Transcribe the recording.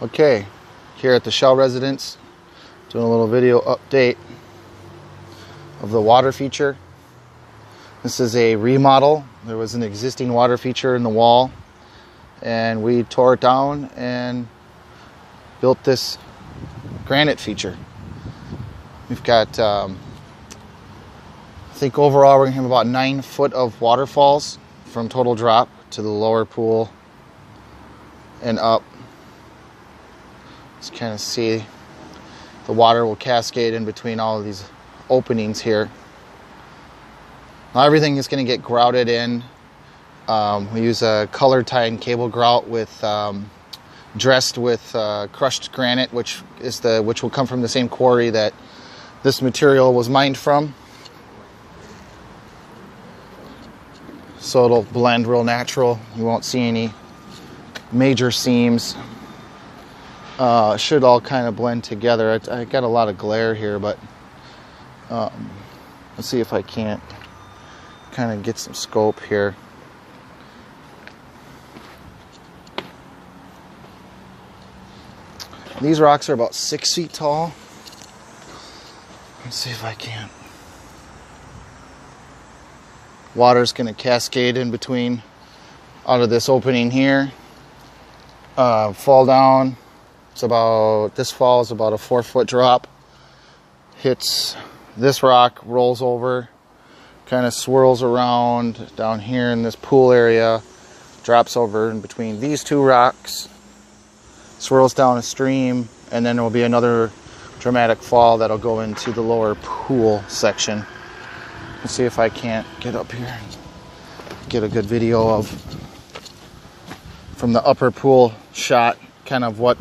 Okay, here at the Shell residence, doing a little video update of the water feature. This is a remodel. There was an existing water feature in the wall, and we tore it down and built this granite feature. We've got, I think overall we're gonna have about 9 foot of waterfalls from total drop to the lower pool and up. Just kind of see the water will cascade in between all of these openings here. Now everything is going to get grouted in. We use a color tie cable grout with dressed with crushed granite, which will come from the same quarry that this material was mined from. So it'll blend real natural. You won't see any major seams. Should all kind of blend together. I got a lot of glare here, but let's see if I can't kind of get some scope here. These rocks are about 6 feet tall. Let's see if I can. Water's going to cascade in between out of this opening here, fall down. This fall is about a 4 foot drop. Hits this rock, rolls over, kind of swirls around down here in this pool area, drops over in between these two rocks, swirls down a stream, and then there will be another dramatic fall that'll go into the lower pool section. Let's see if I can't get up here and get a good video of from the upper pool shot kind of what